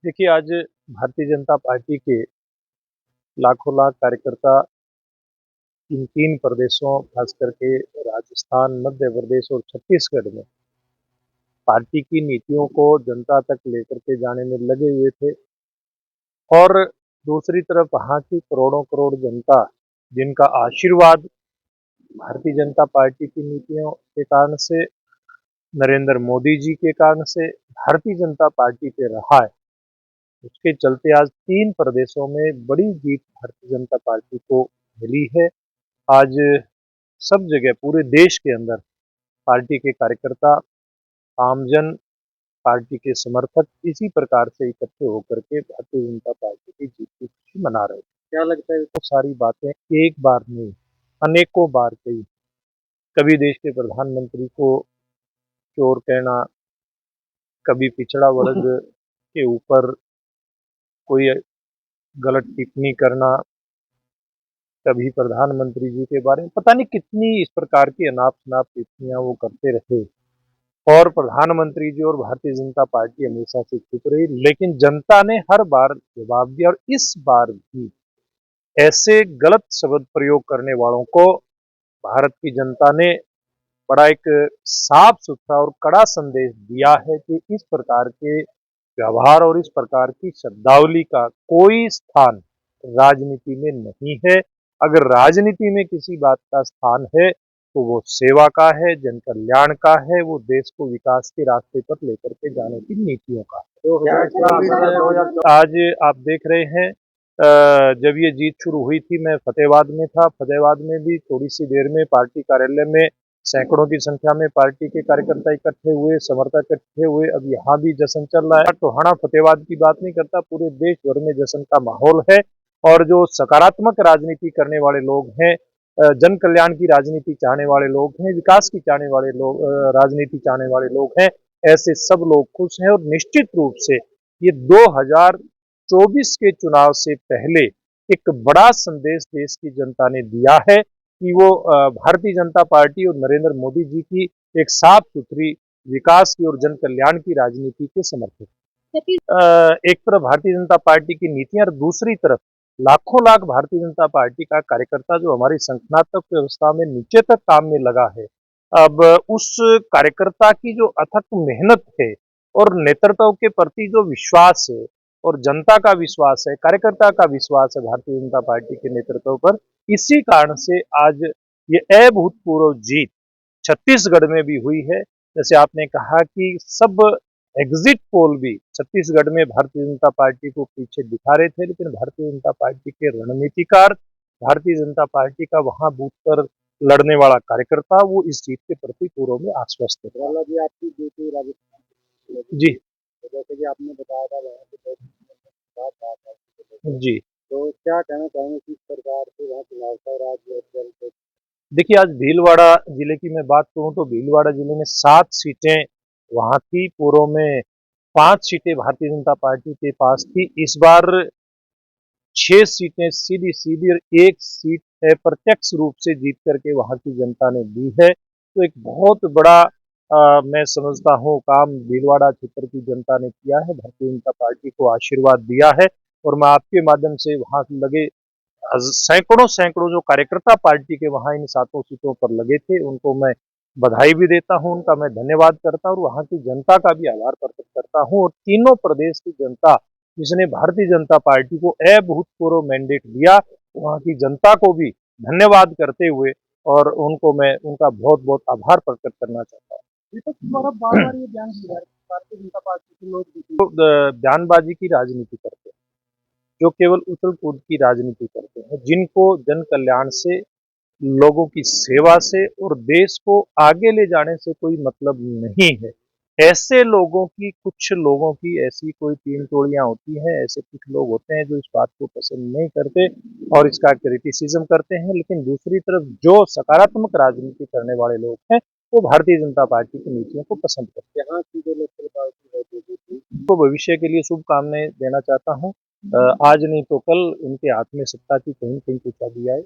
देखिए, आज भारतीय जनता पार्टी के लाखों लाख कार्यकर्ता इन 3 प्रदेशों खास करके राजस्थान, मध्य प्रदेश और छत्तीसगढ़ में पार्टी की नीतियों को जनता तक लेकर के जाने में लगे हुए थे और दूसरी तरफ वहाँ की करोड़ों-करोड़ जनता जिनका आशीर्वाद भारतीय जनता पार्टी की नीतियों के कारण से, नरेंद्र मोदी जी के कारण से भारतीय जनता पार्टी पे रहा है। उसके चलते आज 3 प्रदेशों में बड़ी जीत भारतीय जनता पार्टी को मिली है। आज सब जगह पूरे देश के अंदर पार्टी के कार्यकर्ता, आमजन, पार्टी के समर्थक इसी प्रकार से इकट्ठे होकर के भारतीय जनता पार्टी की जीत की खुशी मना रहे हैं। क्या लगता है तो सारी बातें एक बार नहीं, अनेकों बार कही। कभी देश के प्रधानमंत्री को चोर कहना, कभी पिछड़ा वर्ग के ऊपर कोई गलत टिप्पणी करना, कभी प्रधानमंत्री जी के बारे में पता नहीं कितनी इस प्रकार की अनाप-शनाप टिप्पणियां वो करते रहे और प्रधानमंत्री जी और भारतीय जनता पार्टी हमेशा से चुप रही, लेकिन जनता ने हर बार जवाब दिया और इस बार भी ऐसे गलत शब्द प्रयोग करने वालों को भारत की जनता ने बड़ा एक साफ-सुथरा और कड़ा संदेश दिया है कि इस प्रकार के व्यवहार और इस प्रकार की शब्दावली का कोई स्थान राजनीति में नहीं है। अगर राजनीति में किसी बात का स्थान है, तो वो सेवा का है, जन कल्याण का है, वो देश को विकास के रास्ते पर लेकर के जाने की नीतियों का है। आज आप देख रहे हैं जब ये जीत शुरू हुई थी, मैं फतेहाबाद में था। फतेहाबाद में भी थोड़ी-सी देर में पार्टी कार्यालय में सैकड़ों की संख्या में पार्टी के कार्यकर्ता इकट्ठे हुए, समर्थक इकट्ठे हुए। अब यहाँ भी जश्न चल रहा है। टोहाना फतेहाबाद की बात नहीं करता, पूरे देश भर में जश्न का माहौल है और जो सकारात्मक राजनीति करने वाले लोग हैं, जन कल्याण की राजनीति चाहने वाले लोग हैं, विकास की चाहने वाले लोग राजनीति चाहने वाले लोग हैं, ऐसे सब लोग खुश हैं और निश्चित रूप से ये 2024 के चुनाव से पहले एक बड़ा संदेश देश की जनता ने दिया है कि वो भारतीय जनता पार्टी और नरेंद्र मोदी जी की एक साफ-सुथरी विकास की और जन कल्याण की राजनीति के समर्थक एक तरफ भारतीय जनता पार्टी की नीतियां और दूसरी तरफ लाखों लाख भारतीय जनता पार्टी का कार्यकर्ता जो हमारी संगठनात्मक व्यवस्था में नीचे तक काम में लगा है। अब उस कार्यकर्ता की जो अथक मेहनत है और नेतृत्व के प्रति जो विश्वास है और जनता का विश्वास है, कार्यकर्ता का विश्वास है भारतीय जनता पार्टी के नेतृत्व पर, इसी कारण से आज ये अभूतपूर्व जीत छत्तीसगढ़ में भी हुई है। जैसे आपने कहा कि सब एग्जिट पोल भी छत्तीसगढ़ में भारतीय जनता पार्टी को पीछे दिखा रहे थे, लेकिन भारतीय जनता पार्टी के रणनीतिकार, भारतीय जनता पार्टी का वहां बूथ पर लड़ने वाला कार्यकर्ता वो इस जीत के प्रति पूर्व में आश्वस्त है। जी आपकी ड्यूटी राजस्थान जी जैसे कि आपने बताया था जी तो क्या कहना चाहेंगे किस प्रकार से वहाँ चुनाव का राज। देखिए, आज भीलवाड़ा जिले की मैं बात करूं तो भीलवाड़ा जिले में 7 सीटें वहां थी, पूर्व में 5 सीटें भारतीय जनता पार्टी के पास थी। इस बार 6 सीटें सीधी-सीधी और 1 सीट अप्रत्यक्ष रूप से जीत करके वहाँ की जनता ने दी है। तो एक बहुत बड़ा मैं समझता हूँ काम भीलवाड़ा क्षेत्र की जनता ने किया है, भारतीय जनता पार्टी को आशीर्वाद दिया है और मैं आपके माध्यम से वहाँ लगे सैकड़ों जो कार्यकर्ता पार्टी के वहाँ इन 7 सीटों पर लगे थे, उनको मैं बधाई भी देता हूँ, उनका मैं धन्यवाद करता हूँ और वहाँ की जनता का भी आभार प्रकट करता हूँ और तीनों प्रदेश की जनता जिसने भारतीय जनता पार्टी को अभूतपूर्व मैंडेट दिया, वहाँ की जनता को भी धन्यवाद करते हुए और उनको मैं उनका बहुत-बहुत आभार प्रकट करना चाहता हूँ। बार-बार ये बयान दिया है, भारतीय जनता पार्टी के लोग तो बयानबाजी की राजनीति करते हैं, जो केवल उछल-कूद की राजनीति करते हैं, जिनको जन कल्याण से, लोगों की सेवा से और देश को आगे ले जाने से कोई मतलब नहीं है। ऐसे लोगों की कुछ लोगों की ऐसी कोई टीम टोलियाँ होती हैं, ऐसे कुछ लोग होते हैं जो इस बात को पसंद नहीं करते और इसका क्रिटिसिज़्म करते हैं, लेकिन दूसरी तरफ जो सकारात्मक राजनीति करने वाले लोग हैं, वो भारतीय जनता पार्टी की नीतियों को पसंद करते हैं। यहाँ की जो लोकल पार्टी है बीजेपी, तो भविष्य के लिए शुभकामनाएँ देना चाहता हूँ। आज नहीं तो कल उनके हाथ में सत्ता की कहीं न कहीं तो चाबी आए।